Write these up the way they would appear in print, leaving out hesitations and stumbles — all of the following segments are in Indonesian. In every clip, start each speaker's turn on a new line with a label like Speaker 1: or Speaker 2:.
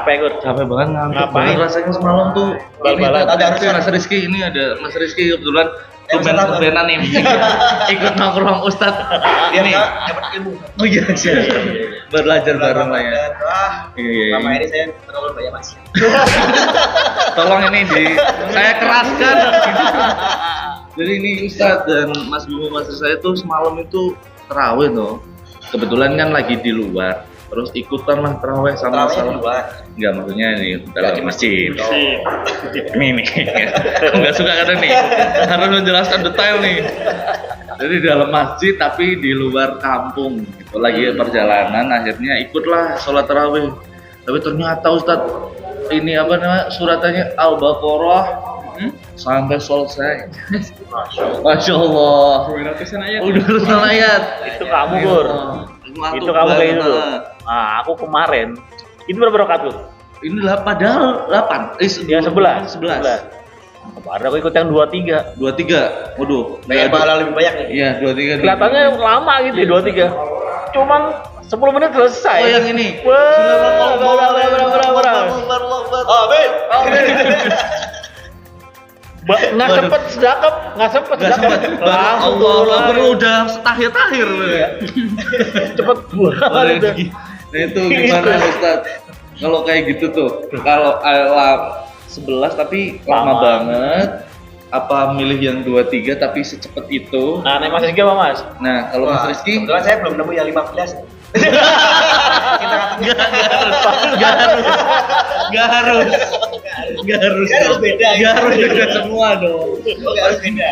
Speaker 1: Capek Gur.
Speaker 2: Capek banget ngantuk.
Speaker 1: Ngapain?
Speaker 2: Banget rasanya semalam tuh.
Speaker 1: Bal-balan.
Speaker 2: Ada Mas Rizky ini ada Mas Rizky kebetulan tumben nih ikut nongkrong Ustadz ini
Speaker 3: dapat ilmu.
Speaker 2: oh iya belajar bareng lah ya.
Speaker 3: Iya. Lama ini saya terlalu banyak Mas.
Speaker 2: Tolong ini saya keraskan. Jadi ini Ustadz dan Mas Bimo Mas saya tuh semalam itu terawih tuh. Kebetulan kan lagi di luar. Terus ikutan lah terawih sama enggak maksudnya di dalam masjid. Ini enggak suka kadang nih harus menjelaskan detail nih. Jadi di dalam masjid tapi di luar kampung gitu. Lagi perjalanan akhirnya ikutlah sholat terawih. Tapi ternyata Ustadz ini apa namanya suratannya Al-Baqarah sampai selesai. Masya Allah. Udah ratusan ayat.
Speaker 1: Itu kamu Gur. Itu kamu kayak gitu. Nah, aku kemarin itu berapa rakaat Gur?
Speaker 2: Ini lah padahal 8.
Speaker 1: Yang 11. Kemarin aku ikut yang 23.
Speaker 2: 23. Waduh,
Speaker 3: Banyak pahala lebih banyak nih.
Speaker 2: Iya, 23.
Speaker 1: Kelihatannya lama gitu 23. Cuman 10 menit selesai.
Speaker 2: Oh, yang ini.
Speaker 1: Wah,
Speaker 3: Amin.
Speaker 1: nggak sempet sedekap.
Speaker 2: Allah perlu udah tahir-tahir.
Speaker 1: Cepet banget.
Speaker 2: Nah itu gimana Ustaz? Kalau kayak gitu tuh, kalau alam 11 tapi lama banget, apa milih yang 23 tapi secepat itu?
Speaker 1: Nah, Mas Rizky apa Mas?
Speaker 2: Nah, kalau Mas Rizky,
Speaker 3: kebetulan saya belum nemu yang 15.
Speaker 2: Gak harus
Speaker 3: beda.
Speaker 2: Gak harus beda semua dong.
Speaker 3: Gak harus beda.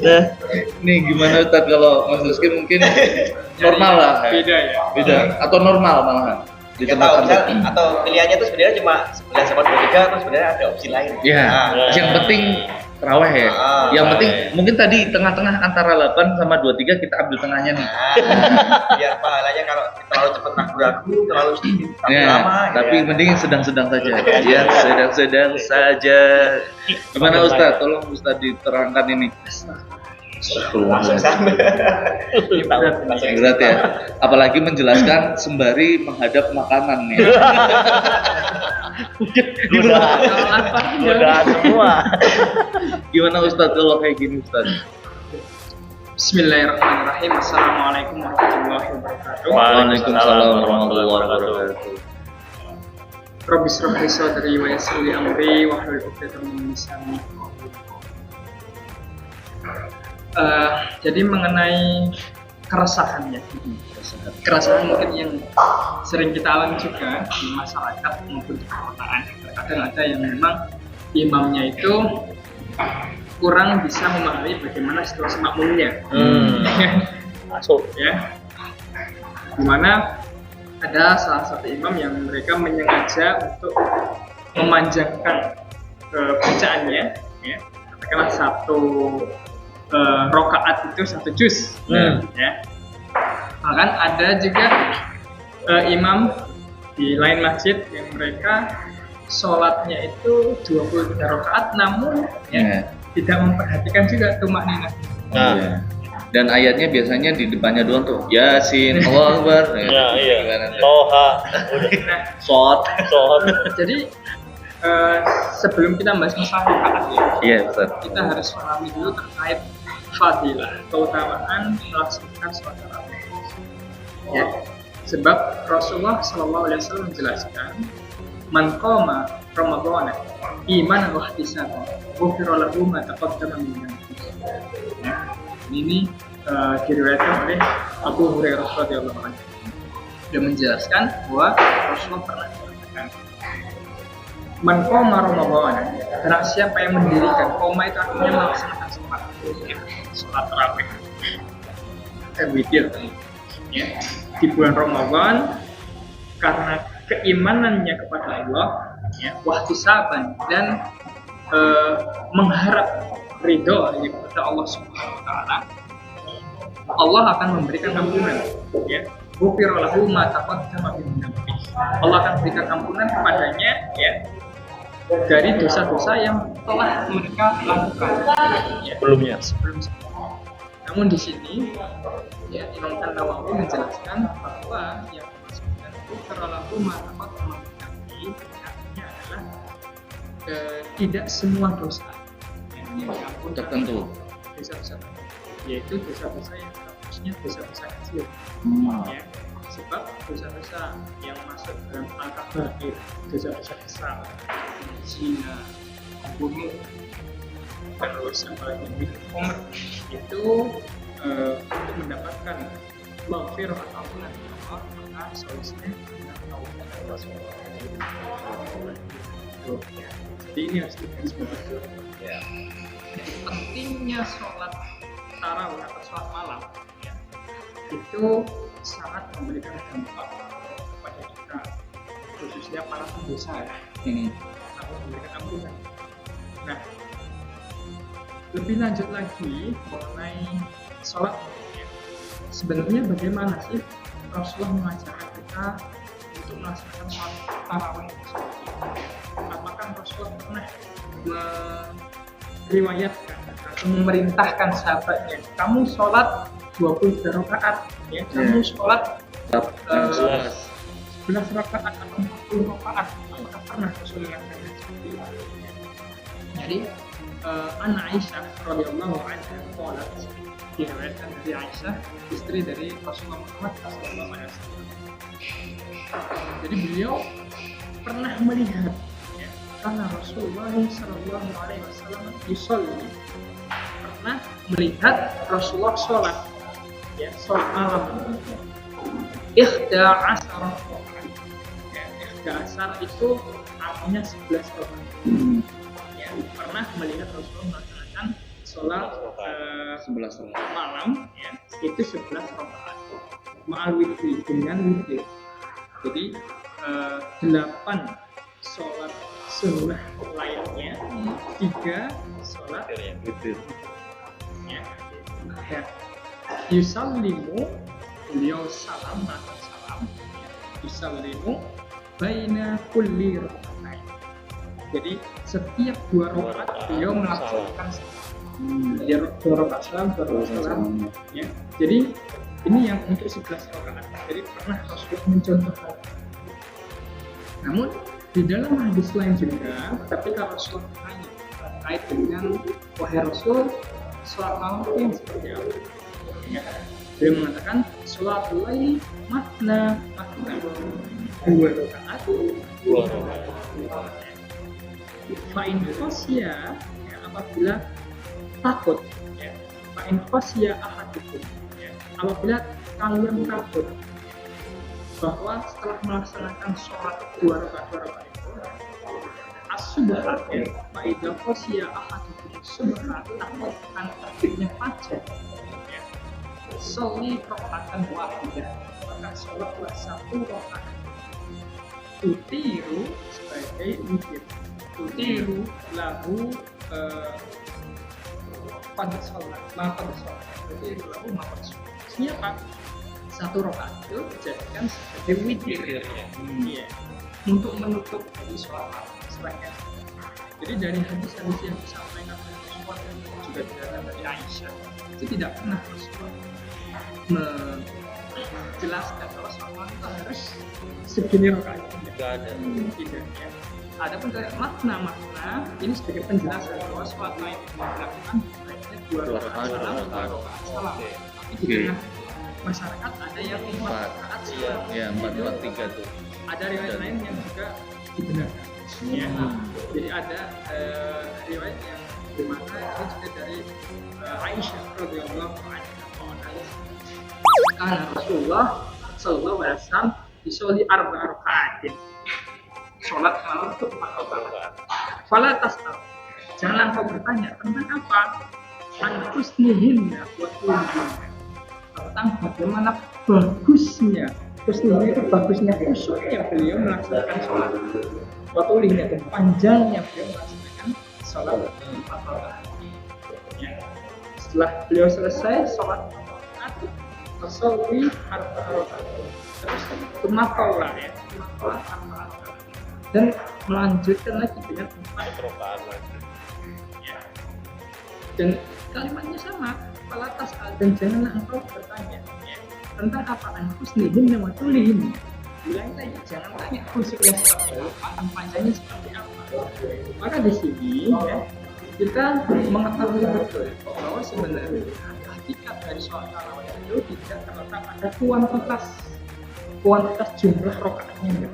Speaker 2: Nah, nih gimana Ustaz kalau Mas Rizky mungkin normal lah. Beda atau normal malahan. Di tempat
Speaker 3: atau pilihannya itu sebenarnya cuma 9 sama 23 atau sebenarnya ada opsi lain.
Speaker 2: Iya. Yang penting terawih ya. Yang penting mungkin tadi tengah-tengah antara 8 sama 23 kita ambil tengahnya nih.
Speaker 3: Biar pahalanya kalau terlalu cepat ragu-ragu, terlalu sedikit terlalu lama.
Speaker 2: Tapi mending sedang-sedang saja. Ya, sedang-sedang saja. Gimana Ustaz? Tolong Ustaz diterangkan ini.
Speaker 3: Langsung sampai.
Speaker 2: Berat ya. Apalagi menjelaskan sembari menghadap makanan nih.
Speaker 1: Udah semua.
Speaker 2: Gimana Ustaz kalau kayak gini Ustaz?
Speaker 4: Bismillahirrahmanirrahim. Assalamualaikum warahmatullahi wabarakatuh.
Speaker 2: Waalaikumsalam warahmatullahi wabarakatuh.
Speaker 4: Rabbi shrah li sadri wa yassir li amri wahlul 'uqdatam min lisani. Jadi mengenai keresahannya, keresahan mungkin yang sering kita alami juga di masyarakat maupun di perkotaan. Terkadang ada yang memang imamnya itu kurang bisa memahami bagaimana situasi makmumnya.
Speaker 1: Masuk
Speaker 4: Ya, dimana ada salah satu imam yang mereka menyengaja untuk memanjangkan bacaannya, ya, katakanlah satu rokaat itu 1 juz, ya. Bahkan ada juga imam di lain masjid yang mereka sholatnya itu 23 rokaat, namun tidak memperhatikan juga tumak ninah.
Speaker 2: Dan ayatnya biasanya di depannya doang tuh. Yasin, Allahu Akbar.
Speaker 1: Iya. Toha.
Speaker 2: Shot.
Speaker 4: Jadi sebelum kita bahas masalah rokaat ya,
Speaker 2: Iya, Ustaz.
Speaker 4: kita harus pahami dulu terkait fadilah, keutamaan melaksanakan sholat tarawih. Ya, sebab Rasulullah SAW menjelaskan, man qama Ramadhana imanan wa ihtisaban ghufira lahu ma taqaddama min dhanbihi. Ya, ini diriwayatkan oleh Abu Hurairah radhiyallahu anhu. Dia menjelaskan bahwa Rasulullah pernah mengatakan, man qama Ramadhana, barang siapa yang mendirikan, qoma itu artinya melaksanakan sholat tarawih, witir, ya, di bulan Ramadan karena keimanannya kepada Allah, ya, wahtisaban, dan mengharap ridho kepada Allah Subhanahu wa taala, Allah akan memberikan ampunan, ya. Ghufira lahu ma taqaddama min dhanbihi. Allah akan berikan ampunan kepadanya, ya, dari dosa-dosa yang telah mereka lakukan, ya, sebelumnya. Namun di sini, ya, Imam An-Nawawi menjelaskan bahwa yang dimaksudkan ghufralahu ma taqaddama min dhanbihi, artinya adalah tidak semua dosa yang diampuni
Speaker 2: Tertentu.
Speaker 4: dosa-dosa tertentu, yaitu dosa-dosa yang harusnya dosa-dosa kecil. Ya, sebab dosa-dosa yang masuk dalam al-kabair, dosa-dosa besar, zina, bunuh, terus apalagi minum khamr, itu untuk mendapatkan maghfirah atau ampunan dari Allah, maka solusinya adalah taubat kepada Rasulullah. Ya. Jadi ini harus digarisbawahi.
Speaker 2: Ya.
Speaker 4: Pentingnya sholat tarawih atau sholat malam, ya, itu sangat memberikan dampak kepada kita, khususnya para pendosa, ya, atau memberikan ampunan. Nah, lebih lanjut lagi mengenai sholat, ya, sebenarnya bagaimana sih Rasulullah mengajarkan kita untuk melaksanakan sholat tarawih tersebut? Apakah Rasulullah pernah meriwayatkan atau memerintahkan sahabatnya, kamu sholat 23 rakaat, ya, kamu sholat 11 rakaat atau 40 rakaat? Apakah pernah Rasulullah melakukan seperti itu? Jadi An Aisyah radhiyallahu anha qalat, diriwayatkan dari Aisyah, istri dari Rasulullah Muhammad SAW. Jadi beliau pernah melihat, ya, karena Rasulullah SAW yusolli, pernah melihat Rasulullah sholat, ya, sholat malam, ikhda asar rakaat. Ya, ikhda asar itu artinya 11 rakaat. Ya, pernah melihat Rasulullah melaksanakan sholat
Speaker 2: 11 rakaat
Speaker 4: malam, ya, itu 11 rakaat ma'al witri, dengan witir. Jadi 8 sholat sunnah lainnya, 3 sholat
Speaker 2: gitu.
Speaker 4: ya. Ya. Yusallimu, beliau salam atau salam, ya. Yusallimu baina kulli rakaatain. Jadi setiap 2 rakaat beliau melaksanakan salam. Dia 2 rakaat salam, 2 rakaat salam, ya. Jadi ini yang untuk 11 rakaat. Jadi pernah Rasulullah mencontohkan. Namun di dalam hadis lain juga, ketika Rasulullah bertanya terkait dengan, wahai Rasul, sholat malam itu yang seperti apa? Ya, dia mengatakan sholat laili matna, 2 rakaat. Fa'in khosya, ya, apabila takut, ya, fa'in khosya ahadukum, ya, apabila kalian takut bahwa setelah melaksanakan sholat 2 rakaat itu as-subhat, ya, fa'idha khosya ahadukum subhat, takut akan terbitnya fajar, ya, sholli rakaatan wahidah, maka sholatlah 1 rakaat, tutiru sebagai witir, tutiru lahu pada sholat, tutiru lahu pada sholat. Siapa? 1 rakaat itu dijadikan sebagai witir, ya, untuk menutup di sholat malam sebagai. Jadi dari hadis-hadis yang disampaikan oleh Rasulullah dan juga dari Aisyah, itu tidak pernah Rasulullah menjelaskan kalau sholat itu harus segini rakaat.
Speaker 1: Tidak ada.
Speaker 4: Tidak, ya. Ada pun dari makna ini sebagai penjelasan bahwa sholat lain itu dilakukan baiknya 2 rakaat salam, 2 rakaat salam. Tapi di tengah masyarakat ada yang 4 rakaat salam.
Speaker 2: Ya, 4-4-3 tuh.
Speaker 4: Ada riwayat lain yang juga dibenarkan. Ya. Jadi ada riwayat yang dimana itu juga dari Aisyah radhiyallahu anha. Karena Rasulullah sallallahu alaihi wasallam disoli 4 rakaatin. Sholat malam itu 4 rakaat. Fala tas'al. Jangan kau bertanya tentang apa? An husnihinna wa tulihinna. Tentang bagaimana bagusnya. Husnihinna itu bagusnya, khusyuknya beliau melaksanakan sholat. Wa tulihinna, dan panjangnya beliau melaksanakan sholat 4 rakaat. Ya. Setelah beliau selesai sholat 4 rakaat, Rasulullah 4 rakaat. Terus tumakola, ya, tumakola 4 rakaat. Dan melanjutkan lagi dengan 4 rakaat lagi. Ya. Dan kalimatnya sama, falatas dan janganlah engkau bertanya, ya, tentang apaan husnihin wa tulihin. Bilang tadi jangan tanya khusyuknya seperti apa, panjangnya seperti apa. Maka di sini ya, kita mengetahui betul bahwa sebenarnya hakikat dari sholat tarawih itu tidak terletak pada kuantitas jumlah rakaatnya.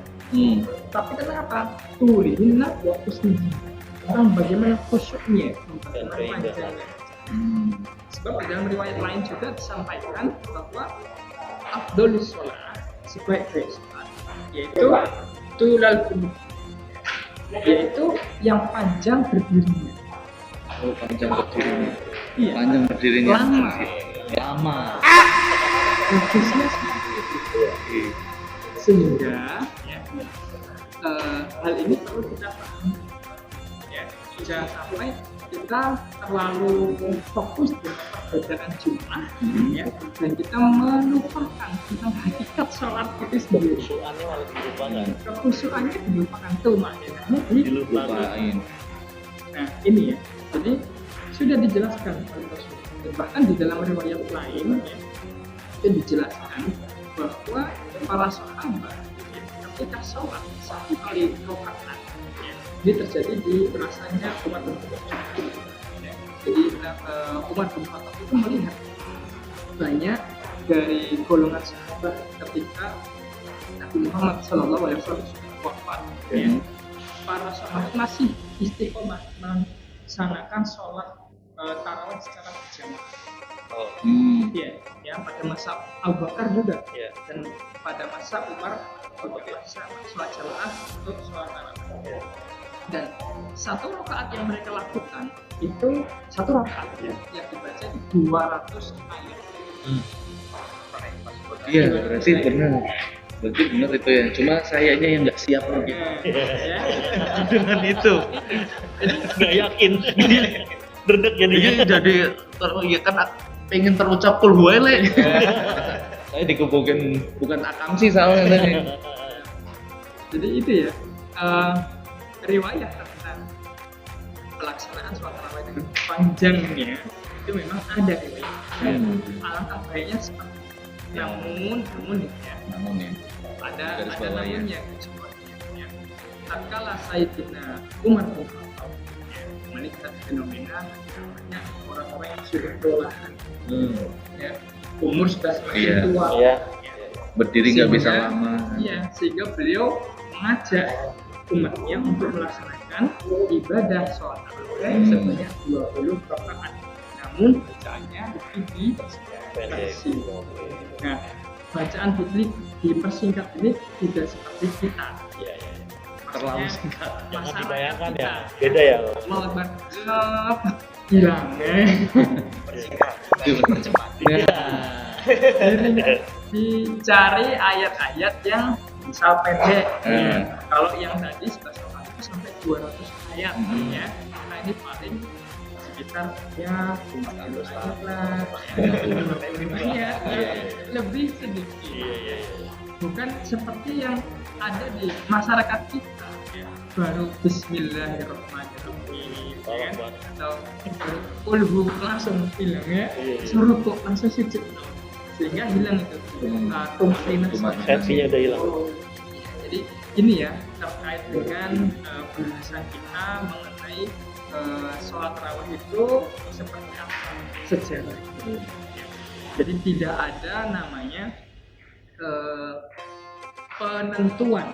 Speaker 4: Tapi kenapa? Tulihinna wa husnihi. Tentang bagaimana khusyuknya, bagaimana panjangnya. Sebab di dalam riwayat lain juga disampaikan bahwa afdhalus sholat, sebaik-baik sholat, yaitu tulal qunut, yaitu yang panjang berdirinya.
Speaker 2: Oh, panjang berdirinya.
Speaker 4: Iya.
Speaker 2: Panjang berdirinya.
Speaker 4: Lama. Bagusnya seperti itu. Sehingga ya, hal ini perlu kita pahami. Ya, jangan sampai kita terlalu fokus dengan perbedaan jumlah, ya, dan kita melupakan tentang hakikat sholat itu sendiri.
Speaker 1: Khusyukannya malah dilupakan.
Speaker 4: Kekhusyukannya dilupakan tuh maknanya
Speaker 2: Dilupain.
Speaker 4: Nah ini ya, jadi sudah dijelaskan oleh Rasulullah. Bahkan di dalam riwayat lain ya, itu dijelaskan bahwa para sahabat ya, ketika sholat satu kali rakaat ya, ini terjadi di rasanya Umar bin Khattab. Ya, jadi Umar bin Khattab itu melihat banyak dari golongan sahabat ketika Nabi Muhammad SAW wafat. Ya, para sahabat masih istiqomah melaksanakan sholat tarawih secara berjamaah. Ya, pada masa Abu Bakar juga, dan pada masa Umar masa sholat jamaah untuk sholat tarawih. Dan satu rakaat yang mereka lakukan itu satu rakaat ya, yang dibaca di 200 ayat.
Speaker 2: Iya, berarti benar. Berarti benar itu ya. Cuma sayanya yang nggak siap lagi
Speaker 4: Ya.
Speaker 2: dengan itu.
Speaker 1: Nggak yakin. Derdek jadinya.
Speaker 2: Iya, jadi ya kan pengen terucap kul huwaile. Saya dikebukin bukan akamsi soalnya tadi.
Speaker 4: Jadi itu ya, riwayat tentang pelaksanaan sholat tarawih dengan panjangnya itu memang ada riwayat. Alangkah baiknya seperti itu. Namun ya, ada namunnya seperti tatkala Sayyidina Umar bin Khattab melihat fenomena namanya orang-orang yang sudah kelelahan, ya, umur sudah semakin tua,
Speaker 2: Berdiri nggak bisa
Speaker 4: Sehingga-
Speaker 2: lama.
Speaker 4: Iya, sehingga beliau mengajak umatnya untuk melaksanakan ibadah sholat tarawih sebanyak 20 rakaat. Namun bacaannya lebih dipersingkat. Nah, bacaan dipersingkat ini tidak seperti kita.
Speaker 2: Terlalu
Speaker 4: Maksudnya,
Speaker 2: singkat.
Speaker 1: Jangan
Speaker 4: masalah
Speaker 1: dibayangkan
Speaker 4: kita.
Speaker 1: ya. Beda ya.
Speaker 4: Allahu Akbar. Hilang. Jadi dicari ayat-ayat yang misal pendek. Ya. Kalau yang tadi sebelas rakaat itu sampai 200 ayat ya. Nah ini paling sekitar ya 15 ayat lah. Ya, lebih sedikit. Bukan seperti yang ada di masyarakat kita ya. Baru Bismillahirrahmanirrahim ya kan? Atau kulhu langsung hilang ya, suruh kok langsung sujud sehingga hilang itu
Speaker 1: Sensinya udah hilang.
Speaker 4: Jadi ini ya terkait dengan pembahasan kita mengenai sholat tarawih itu seperti apa sejarah. Jadi tidak ada namanya penentuan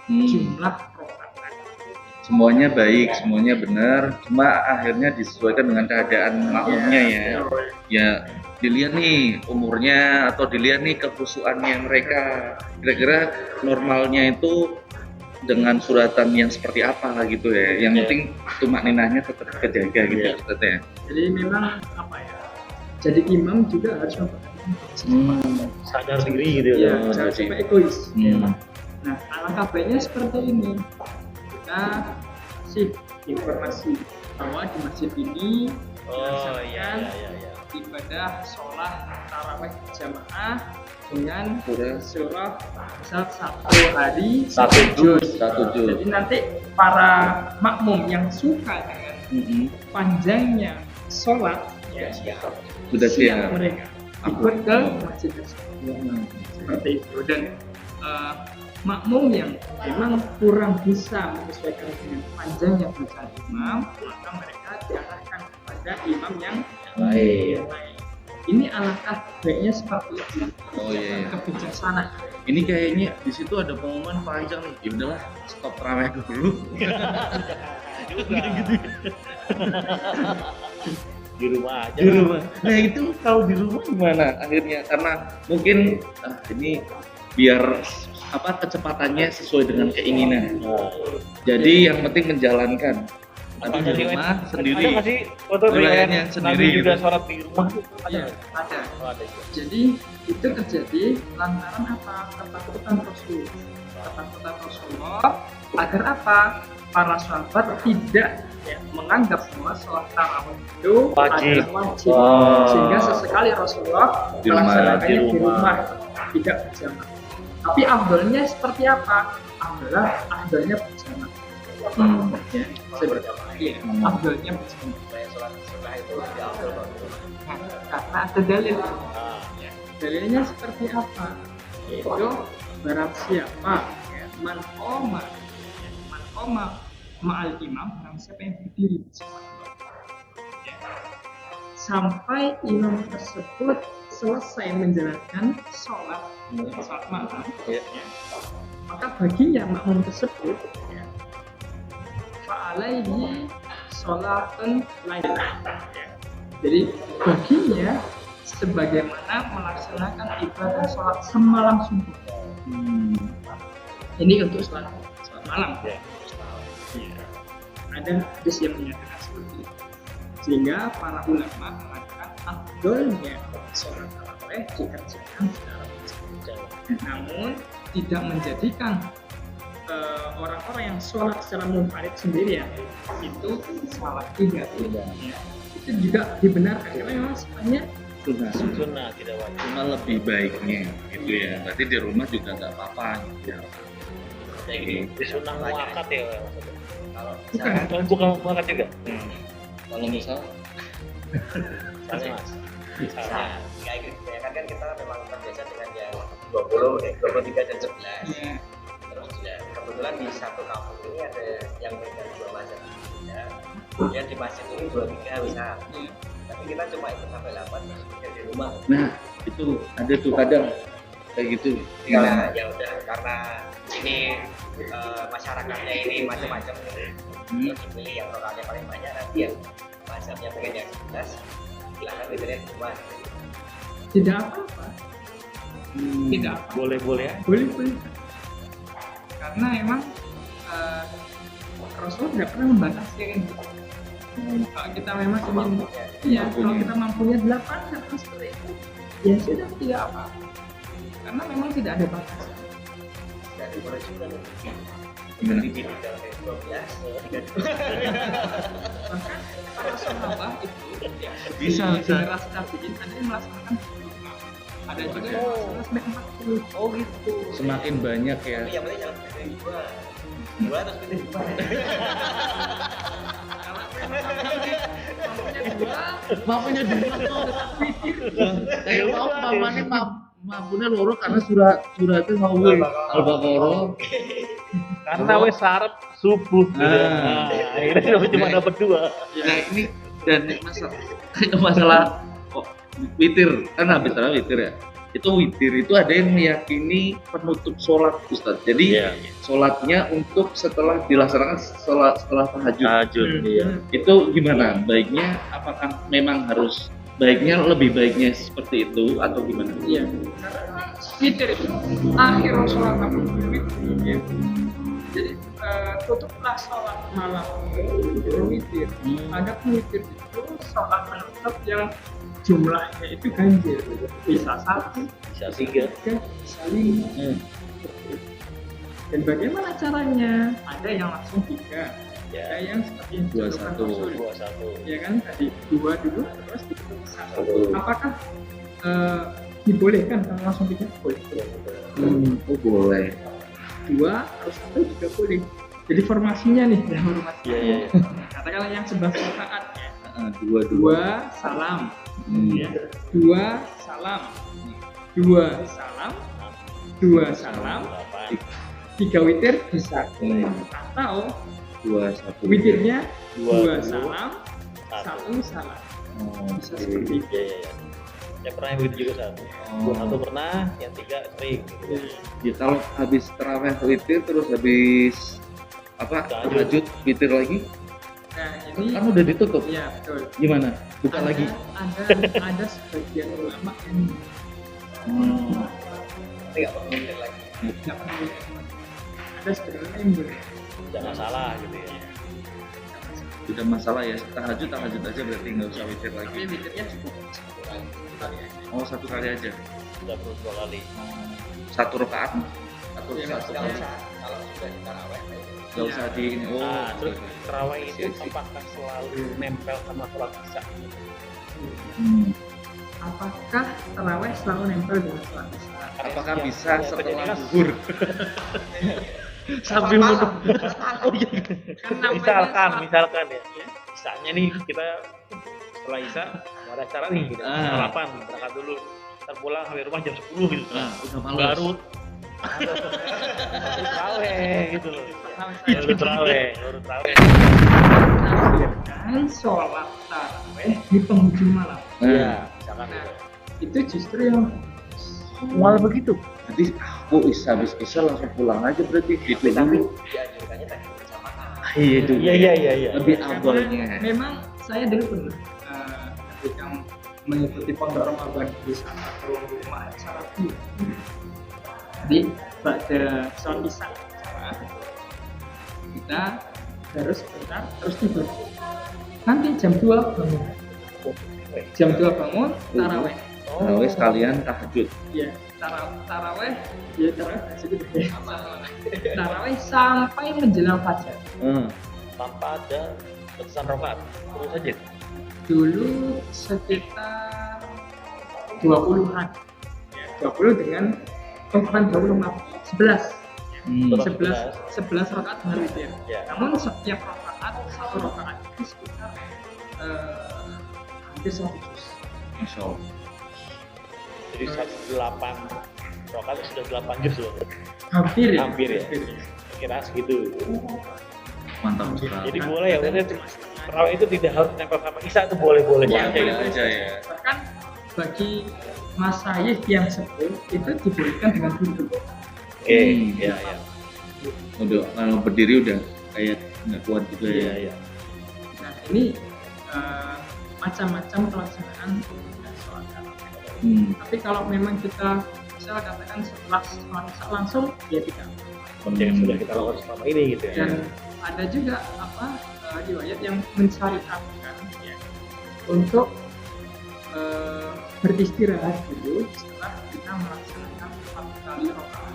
Speaker 4: jumlah rakaat.
Speaker 2: Semuanya baik, semuanya benar, cuma akhirnya disesuaikan dengan keadaan makmumnya ya. Ya dilihat nih umurnya atau dilihat nih kekhusyuannya mereka. Kira-kira normalnya itu dengan suratan yang seperti apa gitu ya. Yang penting tumakninahnya tetap kejaga gitu ya.
Speaker 4: Jadi memang apa ya? Jadi imam juga harus memperhatikan
Speaker 1: Sadar diri gitu
Speaker 4: ya,
Speaker 1: ya.
Speaker 4: jangan sampai egois. Nah, alangkah baiknya seperti ini. Kita kasih informasi bahwa di masjid ini dilaksanakan ibadah sholat tarawih jamaah dengan surah misal satu hari satu juz. Jadi nanti para makmum yang suka dengan panjangnya sholat ya
Speaker 2: sudah siap
Speaker 4: mereka ikut ke masjid tersebut seperti itu. Dan makmum yang memang kurang bisa menyesuaikan dengan panjangnya bacaan imam, maka mereka diarahkan kepada imam yang
Speaker 1: Baik.
Speaker 4: lain. Ini alangkah baiknya seperti itu.
Speaker 2: Oh iya.
Speaker 4: Kebijaksanaan.
Speaker 2: Ini kayaknya di situ ada pengumuman panjang nih. Ya udahlah, stop terawih dulu.
Speaker 1: Di rumah aja.
Speaker 2: Di rumah. Nah itu kalau di rumah gimana akhirnya? Karena mungkin ini biar kecepatannya sesuai dengan keinginan.
Speaker 1: Oh.
Speaker 2: Jadi yang penting menjalankan. Tapi
Speaker 1: Ada
Speaker 2: di rumah sendiri.
Speaker 1: Ada nggak sih foto
Speaker 2: Riwayatnya
Speaker 1: riwayat
Speaker 2: sendiri
Speaker 1: Nabi juga
Speaker 2: gitu.
Speaker 1: sholat di rumah?
Speaker 4: Ya, ada.
Speaker 1: Oh, ada juga.
Speaker 4: Jadi itu terjadi lantaran apa? Ketakutan Rasul. Ketakutan Rasulullah agar apa? Para sahabat tidak menganggap bahwa sholat tarawih itu
Speaker 1: Wajib.
Speaker 4: adalah wajib.
Speaker 1: Oh.
Speaker 4: Sehingga sesekali Rasulullah
Speaker 2: Di rumah,
Speaker 4: melaksanakannya
Speaker 1: di
Speaker 4: di
Speaker 1: rumah.
Speaker 4: rumah, tidak berjamaah. Tapi afdolnya seperti apa? Afdolnya berjamaah. Ya, iya, afdolnya berjamaah.
Speaker 3: Saya sholat sunnah itu tidak afdol Pak.
Speaker 4: Nah, karena ada dalil.
Speaker 1: Ah,
Speaker 4: Dalilnya seperti apa? Yaitu barang siapa man qoma ma'al imam, barang siapa yang berdiri bersama imam, ya, sampai imam tersebut selesai menjalankan sholat malam,
Speaker 1: Ya.
Speaker 4: ya, maka baginya makmum tersebut ya, fa'alaihi sholatun lailah, ya. Jadi baginya sebagaimana melaksanakan ibadah sholat semalam suntuk. Ini untuk sholat malam.
Speaker 1: Ya.
Speaker 4: Ya. Ada hadis yang menyatakan seperti itu. Sehingga para ulama mengatakan afdolnya sholat tarawih dikerjakan secara berjamaah. Namun tidak menjadikan orang-orang yang sholat secara munfarid sendirian itu salah juga. Ya. Itu juga dibenarkan karena memang sebenarnya
Speaker 1: Sunnah tidak wajib.
Speaker 2: Cuma lebih baiknya gitu ya. Berarti di rumah juga nggak apa-apa gitu ya.
Speaker 1: Di sunnah muakat ya.
Speaker 3: Kalau
Speaker 1: Bukan muakat juga.
Speaker 2: Kalau misal
Speaker 1: Misalnya mas. Misalnya.
Speaker 3: kayak gitu ya kan kita memang terbiasa dengan yang 20, 23 dan 11.
Speaker 4: ya,
Speaker 3: Terus ya, kebetulan di satu kampung ini ada yang beda dua mazhab. Ya. Kemudian di masjid ini 23 bisa.
Speaker 4: ya.
Speaker 3: Tapi kita cuma ikut sampai 8 terus kita di rumah.
Speaker 2: nah itu ada tuh kadang kayak gitu.
Speaker 3: Karena ya udah karena ini masyarakatnya ini macam-macam. Terus dipilih yang orangnya paling banyak nanti yang mazhabnya pengen yang 11 silahkan biasanya di rumah.
Speaker 4: Tidak apa-apa. Tidak apa.
Speaker 1: Boleh-boleh ya.
Speaker 4: Boleh. Karena emang Rasul tidak pernah membatasi kan. Kalau kita memang ingin, iya, kalau kita mampunya 8 atau seperti itu, ya sudah tidak apa. Karena memang tidak ada batas.
Speaker 3: Jadi boleh juga nih.
Speaker 2: Gimana?
Speaker 3: Di sini kalau kayak 12, 13.
Speaker 4: Maka para sahabat itu ya,
Speaker 2: Bisa.
Speaker 4: di generasi tabi'in ada yang melaksanakan 25. Ada juga yang melaksanakan sampai 40.
Speaker 1: Oh gitu.
Speaker 2: Semakin banyak ya.
Speaker 3: Tapi yang penting jangan pilih dua terus pilih dua.
Speaker 2: Mampunya dua tuh. Kayak mau mamanya mampunya loro karena suratnya mau Al-Baqarah.
Speaker 1: Karena wes sarap subuh. Gitu.
Speaker 2: Nah.
Speaker 1: Akhirnya cuma dapat 2.
Speaker 2: Nah ini dan masalah witir kan habis salah witir ya. Itu witir itu ada yang meyakini penutup sholat Ustaz. Jadi
Speaker 1: Iya.
Speaker 2: sholatnya untuk setelah dilaksanakan setelah tahajud.
Speaker 1: Tahajud. Iya.
Speaker 2: Itu gimana? Baiknya apakah memang harus lebih baiknya seperti itu atau gimana?
Speaker 4: Iya. Witir itu akhir sholat witir. Ya. Jadi tutuplah sholat malam itu witir. Ada witir itu sholat penutup yang jumlahnya itu ganjil, bisa 1,
Speaker 1: Bisa 3.
Speaker 4: 3, bisa 5. Dan bagaimana caranya? Ada yang langsung 3,
Speaker 1: Ya.
Speaker 4: ada yang seperti yang
Speaker 2: 21.
Speaker 4: dicontohkan Rasul.
Speaker 1: 21.
Speaker 4: Ya kan tadi 2 dulu terus ditutup 1.
Speaker 2: Betul.
Speaker 4: Apakah dibolehkan kalau langsung 3? Boleh.
Speaker 2: Oh boleh.
Speaker 4: 2 terus 1 juga boleh. Jadi formasinya nih yang formasinya.
Speaker 1: Iya.
Speaker 4: Katakanlah yang 11 rakaat ya.
Speaker 2: Dua
Speaker 4: 2 salam. Ya. 2 salam. 2 salam. 2 salam. 3 witir bisa, atau
Speaker 2: 2-1
Speaker 4: witirnya
Speaker 1: Dua
Speaker 4: 2 salam,
Speaker 1: satu.
Speaker 4: 1 salam.
Speaker 2: Oh,
Speaker 4: Bisa
Speaker 2: oke.
Speaker 4: seperti itu.
Speaker 1: Iya, iya, iya. Yang pernah yang begitu juga satu.
Speaker 2: Oh.
Speaker 1: Satu pernah, yang 3 sering. Gitu.
Speaker 2: Ya kalau habis taraweh witir terus habis apa tahajud witir lagi
Speaker 4: Nah ini
Speaker 2: kan udah ditutup.
Speaker 4: ya betul.
Speaker 2: Gimana? Buka
Speaker 4: Ada-
Speaker 2: lagi.
Speaker 4: ada sebagian ulama yang
Speaker 3: Tapi nggak perlu mikir lagi.
Speaker 4: nggak perlu. Ada sebagian ulama yang boleh.
Speaker 1: Tidak masalah gitu ya.
Speaker 2: Tidak masalah ya. Tahajud aja berarti nggak usah witir
Speaker 4: Tapi
Speaker 2: lagi.
Speaker 4: witirnya cukup 1 kali.
Speaker 2: Oh, 1 kali aja.
Speaker 1: Tidak perlu 2 kali.
Speaker 2: 1 rakaat atau
Speaker 4: Ya,
Speaker 2: 1
Speaker 3: Nggak
Speaker 2: kali.
Speaker 3: usah kalau sudah di taraweh.
Speaker 2: Nggak usah di ini. Oh,
Speaker 1: Nah, terus
Speaker 2: oke.
Speaker 1: terawih itu
Speaker 2: Iya, iya.
Speaker 1: apakah selalu nempel sama sholat isya?
Speaker 2: Hmm.
Speaker 4: Apakah taraweh selalu nempel dengan sholat isya?
Speaker 2: Apakah
Speaker 1: Yang-
Speaker 2: bisa
Speaker 1: yang
Speaker 2: setelah
Speaker 1: terjadi kan
Speaker 2: zuhur?
Speaker 1: sambil
Speaker 3: Malam.
Speaker 1: menunggu. Oh iya.
Speaker 4: Kan namanya
Speaker 1: Misalkan ya. Isanya nih kita setelah isya mau ada acara nih gitu.
Speaker 2: Ah.
Speaker 1: Sarapan, berangkat dulu. Ntar pulang sampai rumah jam 10 gitu.
Speaker 2: Nah, udah malam.
Speaker 1: Baru terawih gitu loh. Baru terawih.
Speaker 4: menafsirkan sholat taraweh di penghujung malam.
Speaker 1: Iya, misalkan
Speaker 4: Nah,
Speaker 1: gitu.
Speaker 4: itu justru yang
Speaker 1: Malah begitu.
Speaker 2: Jadi aku habis isya langsung pulang aja berarti gitu
Speaker 3: Tapi
Speaker 2: dulu.
Speaker 3: dianjurkannya tadi berjamaah.
Speaker 2: Iya itu.
Speaker 1: Iya.
Speaker 2: Lebih
Speaker 4: karena
Speaker 2: awalnya.
Speaker 4: memang saya dulu pernah ketika mengikuti pondok Ramadan di salah satu rumah Salafi. Jadi pada sholat isya kita harus sebentar terus tidur. Nanti jam 2 bangun. Jam 2 bangun taraweh.
Speaker 2: Tarawih sekalian tahajud.
Speaker 4: Ya, taraweh ya taraweh itu taraweh sampai menjelang fajar.
Speaker 1: Tanpa ada batasan rakaat. Terus aja.
Speaker 4: Dulu sekitar 20-an. Ya, 20 dengan bukan 20 maaf, 11.
Speaker 2: Hmm.
Speaker 4: 11 rakaat benar witir.
Speaker 1: Ya.
Speaker 4: Namun setiap rakaat satu rakaat itu sekitar hampir 100 juz.
Speaker 2: Masya Allah.
Speaker 1: Jadi 8 rakaat sudah 8 juz loh.
Speaker 4: Hampir ya.
Speaker 1: Hampir ya. Kira segitu.
Speaker 2: Mantap sekali.
Speaker 1: Jadi boleh ya, maksudnya terawih itu tidak harus nempel sama isya, itu boleh-boleh
Speaker 4: Ya,
Speaker 1: aja
Speaker 4: boleh
Speaker 1: gitu.
Speaker 2: aja ya.
Speaker 4: Bahkan bagi masyayikh yang sepuh itu dibolehkan dengan duduk.
Speaker 1: Oke,
Speaker 2: Hmm.
Speaker 1: iya.
Speaker 2: Udah kalau berdiri udah kayak nggak kuat juga
Speaker 1: Iya,
Speaker 2: ya.
Speaker 1: iya.
Speaker 4: Nah ini macam-macam pelaksanaan sholat tarawih. Tapi kalau memang kita bisa katakan setelah sholat isya langsung ya tidak.
Speaker 1: Seperti yang sudah kita lakukan selama ini gitu ya.
Speaker 4: Dan ada juga riwayat yang mensyariatkan ya, untuk beristirahat dulu setelah kita melaksanakan 4 kali rakaat.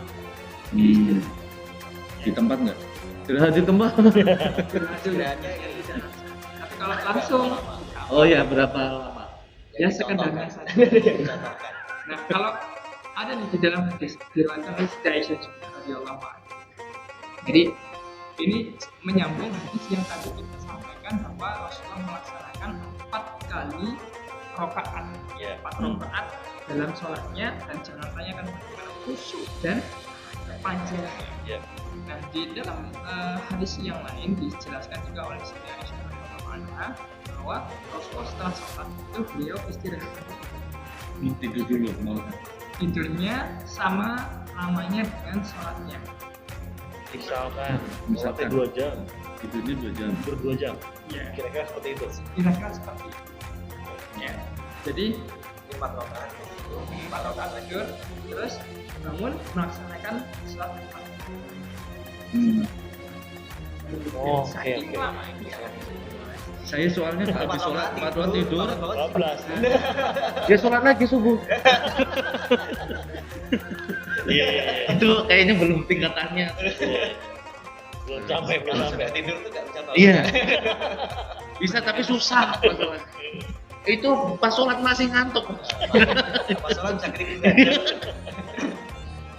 Speaker 2: Di tempat nggak? Sudah di tempat.
Speaker 4: Istirahat dulu. Tapi kalau langsung
Speaker 2: Oh ya, berapa lama?
Speaker 4: ya sekedarnya saja.
Speaker 3: Dicontohkan.
Speaker 4: Nah kalau ada nih di dalam hadis diriwayatkan oleh Siti Aisyah juga radhiyallahu anha. Jadi ini menyambung hadis yang tadi kita sampaikan bahwa Rasulullah melaksanakan 4 kali rakaat,
Speaker 1: Iya.
Speaker 4: 4 rakaat dalam sholatnya, dan jangan tanyakan bagaimana khusyuk dan kepanjangannya.
Speaker 1: Iya.
Speaker 4: Nah di dalam hadis yang lain dijelaskan juga oleh Siti Aisyah radhiyallahu anha bahwa Rasulullah setelah sholat itu beliau istirahat.
Speaker 2: Tidur dulu mau.
Speaker 4: Tidurnya sama lamanya dengan sholatnya.
Speaker 1: Misalkan,
Speaker 2: Misalkan.
Speaker 1: 2 jam,
Speaker 2: Tidurnya 2 jam.
Speaker 1: tidur 2 jam.
Speaker 4: Ya,
Speaker 1: Kira-kira seperti itu.
Speaker 4: kira-kira seperti itu. Ya. Jadi
Speaker 3: 4 rakaat.
Speaker 4: 4 rakaat tidur, terus bangun melaksanakan sholat empat.
Speaker 1: Oh,
Speaker 4: Saking
Speaker 1: oke.
Speaker 4: lama ini.
Speaker 2: Saya soalnya nggak habis sholat 4 rakaat tidur.
Speaker 1: 12.
Speaker 2: Ya sholat lagi subuh.
Speaker 1: Iya.
Speaker 2: Itu kayaknya belum tingkatannya.
Speaker 1: Belum sampai.
Speaker 3: Tidur tuh nggak bisa bangun.
Speaker 2: Iya. Bisa tapi susah pas sholat. Itu pas sholat masih ngantuk.
Speaker 3: Pas sholat bisa keringetan.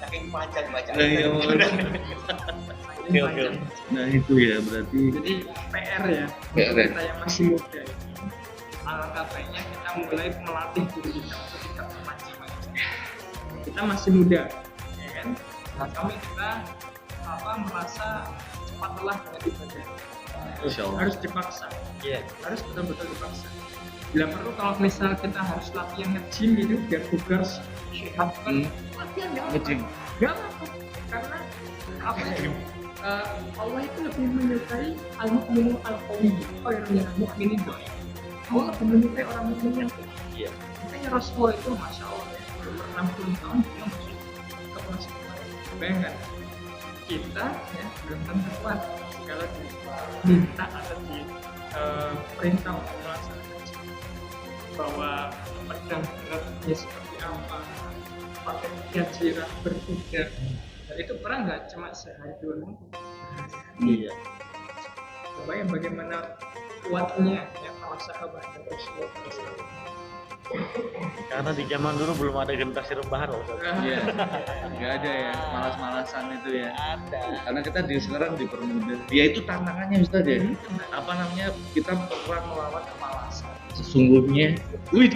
Speaker 3: Saking panjang bacaan.
Speaker 2: Nah, iya,
Speaker 1: Oke, oke.
Speaker 2: Nah itu ya berarti.
Speaker 4: Jadi PR ya,
Speaker 2: PR ya.
Speaker 4: kita yang masih muda ini, alangkah baiknya kita mulai melatih diri kita untuk tidak memancing-mancing. Kita masih muda, ya kan? Nah, kami kita merasa cepat lelah dengan ibadah.
Speaker 2: Insya Allah.
Speaker 4: Harus dipaksa,
Speaker 1: Iya.
Speaker 4: harus betul-betul dipaksa. Bila perlu kalau misal kita harus latihan nge-gym gitu biar bugar sehat kan latihan nggak apa-apa.
Speaker 2: Nge-gym.
Speaker 4: Nggak apa-apa. Karena apa ya? Allah itu lebih menyukai al-mu'minu al-qawi khairun mu'minin doa. Allah lebih menyukai orang mukmin yang kuat.
Speaker 1: Iya.
Speaker 4: Makanya Rasulullah itu masya Allah ya, umur 60 tahun dia masih kelas kuat. Bayangkan kita ya belum tentu kuat segala diminta atau di perintah untuk melaksanakan bahwa pedang beratnya seperti apa, pakai gajirah berkuda. Dan itu perang nggak cuma sehari dua minggu.
Speaker 1: Iya.
Speaker 4: Bayang bagaimana kuatnya ya para sahabat dan Rasulullah SAW.
Speaker 1: Karena di zaman dulu belum ada generasi rebahan loh.
Speaker 2: Iya. Nggak ada ya malas-malasan itu ya.
Speaker 1: Ada.
Speaker 2: Karena kita sekarang dipermudah. Ya itu tantangannya Ustaz ya. Apa namanya? Kita perang melawan kemalasan. Sesungguhnya, wih,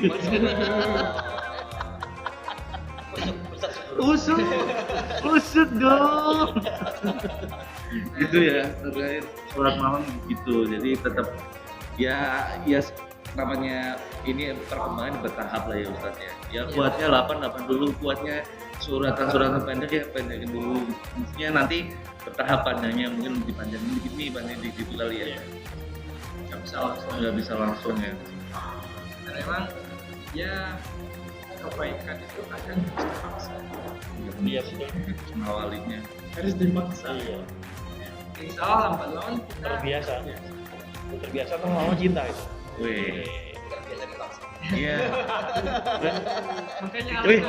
Speaker 2: usut dong. Gitu ya, terkait sholat malam gitu. Jadi tetap ya namanya ini perkembangan bertahap lah ya Ustaz ya. Ya kuatnya 8 dulu, kuatnya suratan pendek ya pendekin dulu. Maksudnya nanti bertahap panjangnya mungkin dipanjangin dikit nih, panjangin dikit kali ya. Nggak bisa langsung ya.
Speaker 4: Dan memang ya kebaikan itu kadang harus dipaksa.
Speaker 1: Iya betul.
Speaker 2: Mengawalinya.
Speaker 4: Harus dipaksa.
Speaker 1: Iya.
Speaker 4: Insya Allah lambat laun kita
Speaker 1: Terbiasa. Terbiasa tuh sama cinta itu.
Speaker 2: Wih.
Speaker 3: Biasa dipaksa.
Speaker 2: Iya.
Speaker 4: makanya
Speaker 1: Wih.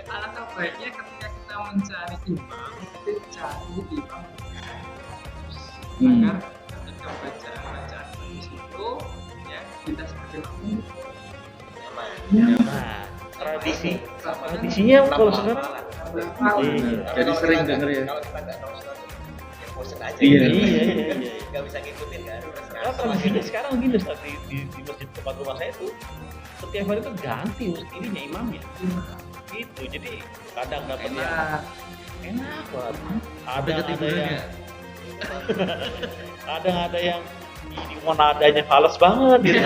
Speaker 4: alangkah baiknya ketika kita mencari imam itu cari imam agar ketika bacaan di situ ya kita sebagai makmum
Speaker 1: Nah, tradisinya kalau sekarang
Speaker 2: Jadi sering denger ya.
Speaker 3: Kalau kita nggak tahu sesuatu, ya bosen aja.
Speaker 2: Iya.
Speaker 3: gitu.
Speaker 1: Iya.
Speaker 3: Nggak bisa ngikutin kan.
Speaker 1: Karena tradisinya sekarang gini Ustaz, di masjid tempat rumah saya itu setiap hari itu ganti ininya imamnya. Gitu. Jadi kadang dapat yang enak banget. Kadang ada yang ini mau nadanya fals banget gitu.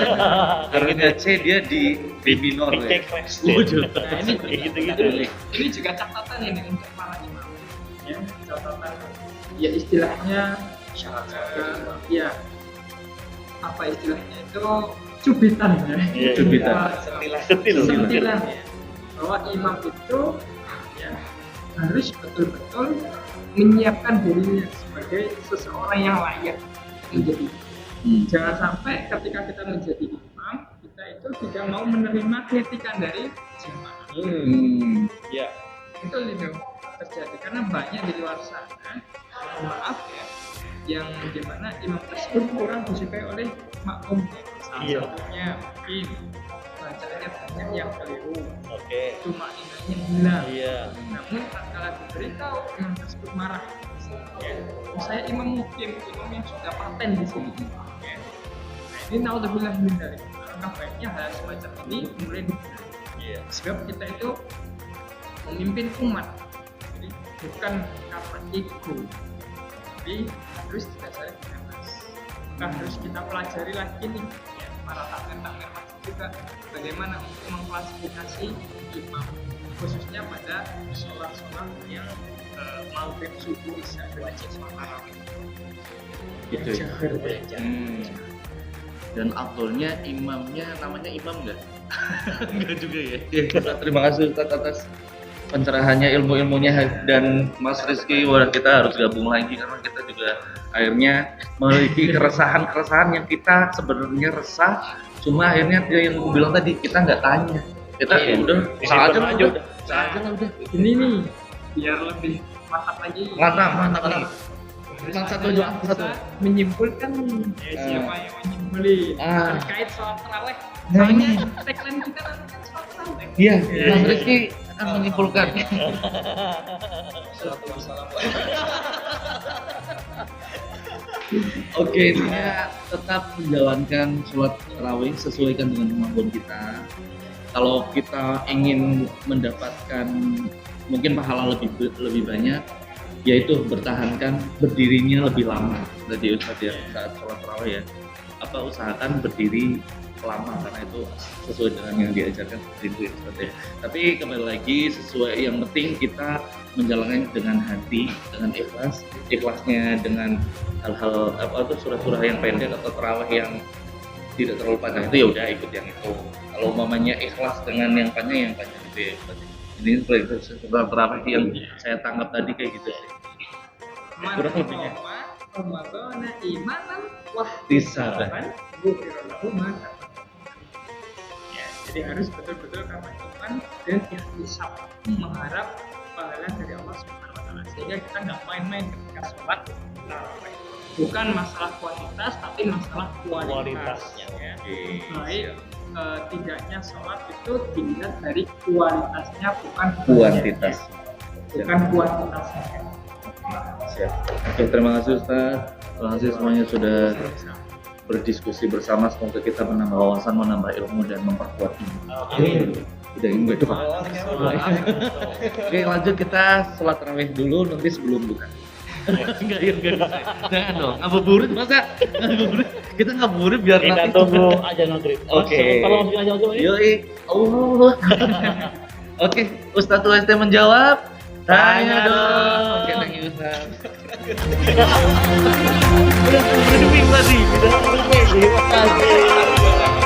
Speaker 2: Karena C dia di B minor ya.
Speaker 4: Nah, ini
Speaker 1: gitu.
Speaker 4: ini juga catatan ini untuk para imam ya catatan ya istilahnya ya apa istilahnya itu cubitan ya
Speaker 1: Iya,
Speaker 2: cubitan.
Speaker 4: sentilan ya bahwa imam itu ya harus betul-betul menyiapkan dirinya sebagai seseorang yang layak menjadi jangan sampai ketika kita menjadi imam kita itu tidak mau menerima kritikan dari jemaah
Speaker 1: Ya.
Speaker 4: itu Lido terjadi karena banyak di luar sana maaf ya yang dimana imam tersebut kurang disukai oleh makmum salah
Speaker 1: Iya.
Speaker 4: satunya mungkin bacaannya banyak yang keliru
Speaker 1: Oke.
Speaker 4: cuma ingatnya hilang
Speaker 1: Iya.
Speaker 4: namun tatkala diberitahu imam tersebut marah ya. Saya imam mukim imam yang sudah paten di sini ya. Nah ini naudzubillah min dzalik alangkah baiknya hal semacam ini mulai dihindari
Speaker 1: Iya.
Speaker 4: sebab kita itu memimpin umat jadi bukan karena ego tapi harus didasari dengan nas maka harus kita pelajari lagi nih ya, para takmir masjid juga bagaimana untuk mengklasifikasi imam khususnya pada sholat yang maghrib subuh isya wajib sholat tarawih
Speaker 2: Gitu ya. Dan afdolnya imamnya namanya imam nggak? Nggak juga ya. Terima kasih Ustaz atas pencerahannya, ilmu-ilmunya, dan Mas Rizky. Wah, kita harus gabung lagi karena kita juga akhirnya memiliki keresahan-keresahan yang kita sebenarnya resah. Cuma akhirnya dia yang aku bilang tadi kita nggak tanya. Kita udah
Speaker 1: Disimpan aja udah.
Speaker 2: saja lah udah.
Speaker 4: ini nih biar lebih mantap lagi
Speaker 2: Mantap nih.
Speaker 4: Terus
Speaker 2: Satu
Speaker 4: ada
Speaker 2: aja,
Speaker 4: yang
Speaker 2: satu.
Speaker 4: bisa menyimpulkan siapa yang menyimpulin terkait soal terawih.
Speaker 2: Nah,
Speaker 4: Soalnya
Speaker 2: ini.
Speaker 4: tagline kita nanti kan soal terawih.
Speaker 2: Iya, Mas Rizky akan menyimpulkan. Oke, intinya tetap menjalankan sholat tarawih sesuaikan dengan kemampuan kita. Kalau kita ingin mendapatkan mungkin pahala lebih banyak, yaitu bertahankan berdirinya lebih lama. Tadi Ustadz ya saat sholat tarawih ya, usahakan berdiri lama karena itu sesuai dengan yang diajarkan seperti itu ya Ustadz ya. Tapi kembali lagi sesuai, yang penting kita menjalankan dengan hati, dengan ikhlasnya dengan hal-hal surah-surah yang pendek atau tarawih yang tidak terlalu panjang itu ya udah ikut yang itu. Kalau umpamanya ikhlas dengan yang panjang itu ya Ustadz. Ini seperti tarawih yang saya tangkap tadi kayak gitu sih. Kurang lebihnya.
Speaker 4: Ramadan imanan wah
Speaker 2: Tisaban.
Speaker 4: Ya, jadi harus betul-betul karena iman dan ihtisab mengharap pahala dari Allah Subhanahu wa taala. Sehingga kita nggak main-main ketika sholat tarawih. Bukan masalah kuantitas tapi masalah kualitasnya. Ya. Baik tidaknya sholat itu dilihat dari kualitasnya bukan
Speaker 2: Kuantitas.
Speaker 4: bukan kuantitasnya.
Speaker 2: Siap. Oke, terima kasih Ustaz. Terima kasih semuanya sudah berdiskusi bersama. Semoga kita menambah wawasan, menambah ilmu dan memperkuat iman.
Speaker 1: Amin.
Speaker 2: Udah ini gue doang. Oke, lanjut kita sholat tarawih dulu nanti sebelum buka. Enggak. Jangan dong. Ngabuburit masa? Ngabuburit. Kita ngabuburit biar
Speaker 1: Kita
Speaker 2: nanti
Speaker 1: tunggu aja maghrib.
Speaker 2: Oke.
Speaker 1: Kalau masih aja maghrib ini.
Speaker 2: Yoi. Allah. Oke, Ustaz UST menjawab. Tanya dong. Oke, thank you Ustaz.
Speaker 1: Udah 10 menit tadi. Terima kasih.